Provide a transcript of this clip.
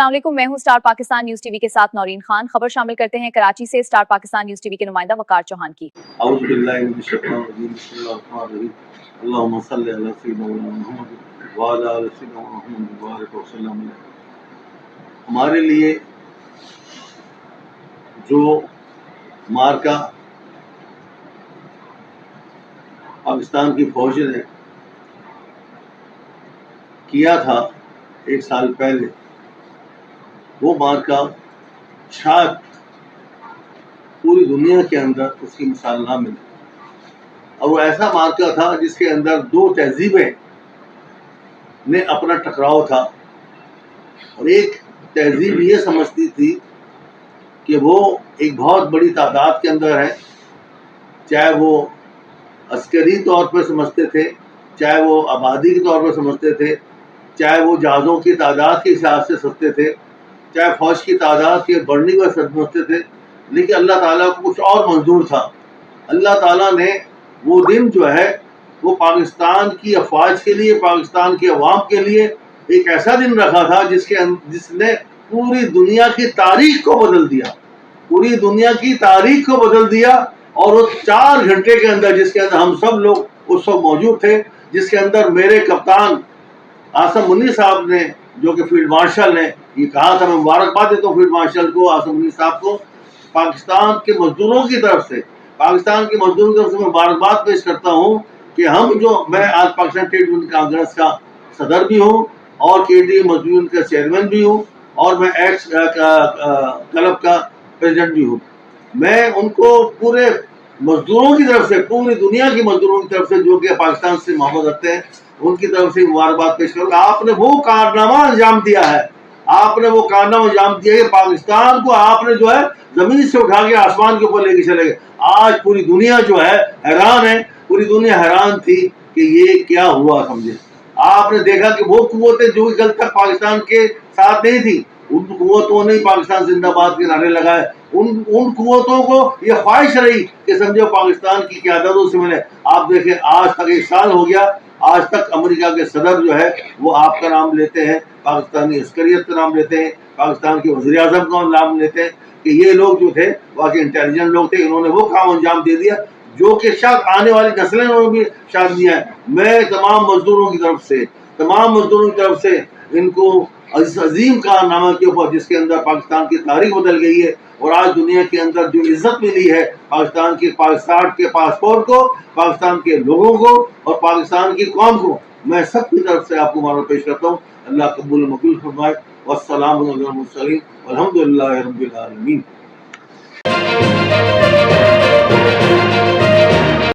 अस्सलाम वालेकुम, मैं हूं स्टार पाकिस्तान न्यूज टीवी के साथ नौरीन खान। खबर शामिल करते हैं कराची से स्टार पाकिस्तान न्यूज टीवी के नुमाइंदा वकार चौहान की। हमारे लिए जो मार्का पाकिस्तान की फौज ने किया था 1 साल पहले, वो मार्का शायद पूरी दुनिया के अंदर उसकी मिसाल ना मिले। और वो ऐसा मार्का था जिसके अंदर दो तहजीबें ने अपना टकराव था, और एक तहजीब ये समझती थी कि वो एक बहुत बड़ी तादाद के अंदर है, चाहे वो अस्करी तौर पर समझते थे, चाहे वो आबादी के तौर पर समझते थे, चाहे वो जहाज़ों की तादाद के हिसाब से समझते थे, चाहे फौज की तादाद के बढ़ने पर समझते थे, लेकिन अल्लाह ताला को कुछ और मंजूर था। अल्लाह ताला ने वो दिन जो है वो पाकिस्तान की अफवाज के लिए, पाकिस्तान की अवाम के लिए एक ऐसा दिन रखा था जिसने पूरी दुनिया की तारीख को बदल दिया, पूरी दुनिया की तारीख को बदल दिया। और वो 4 घंटे के अंदर, जिसके अंदर हम सब लोग उस वक्त मौजूद थे, जिसके अंदर मेरे कप्तान आसिम मुन्नी साहब ने, जो कि फील्ड मार्शल ने, ये कहा था, मैं मुबारकबाद देता हूँ फील्ड मार्शल को, आसिम मुन्नी साहब को, पाकिस्तान के मजदूरों की तरफ से, पाकिस्तान के मजदूरों की तरफ से मैं मुबारकबाद पेश करता हूँ कि मैं आज पाकिस्तान ट्रेड यूनियन कांग्रेस का सदर भी हूँ और केडी मजदूर का चेयरमैन भी हूँ, और मैं एक्स क्लब का प्रेसिडेंट भी हूँ। मैं उनको पूरे मजदूरों की तरफ से, पूरी दुनिया के मजदूरों की तरफ से जो कि पाकिस्तान से मोहब्बत रखते हैं, उनकी तरफ से मुबारकबाद पेश करूँगा। आपने वो कारनामा अंजाम दिया है, आपने वो कारनामा अंजाम दिया है, पाकिस्तान को आपने जो है जमीन से उठा के आसमान के ऊपर लेके चले गए। आज पूरी दुनिया जो है हैरान है, पूरी दुनिया हैरान थी कि ये क्या हुआ। समझे, आपने देखा कि वो कुव्वतें जो कल तक पाकिस्तान के साथ नहीं थी, उन कुव्वतों ने पाकिस्तान जिंदाबाद के नारे लगाए। उन कुव्वतों को ये ख्वाहिश रही कि समझो पाकिस्तान की क़यादत से मिले। आप देखें, आज तक 1 साल हो गया, आज तक अमेरिका के सदर जो है वो आपका नाम लेते हैं, पाकिस्तानी अस्करियत का नाम लेते हैं, पाकिस्तान के वज़ीर आज़म का नाम लेते हैं कि ये लोग जो थे वाकई इंटेलिजेंट लोग थे, इन्होंने वो काम अंजाम दे दिया जो कि शायद आने वाली नस्लें उन्होंने भी शायद दिया है। मैं तमाम मजदूरों की तरफ से इनको अजीम कारनामा के ऊपर, जिसके अंदर पाकिस्तान की तारीख बदल गई है, और आज दुनिया के अंदर जो इज्जत मिली है पाकिस्तान के 60 के पासपोर्ट को, पाकिस्तान के लोगों को और पाकिस्तान की कौम को, मैं सबकी तरफ से आपको मुबारक पेश करता हूँ। अल्लाह कबूल मकबूल फरमाए। वस्सलामु अलैकुम वल्हम्दुलिल्लाहि रब्बिल आलमीन।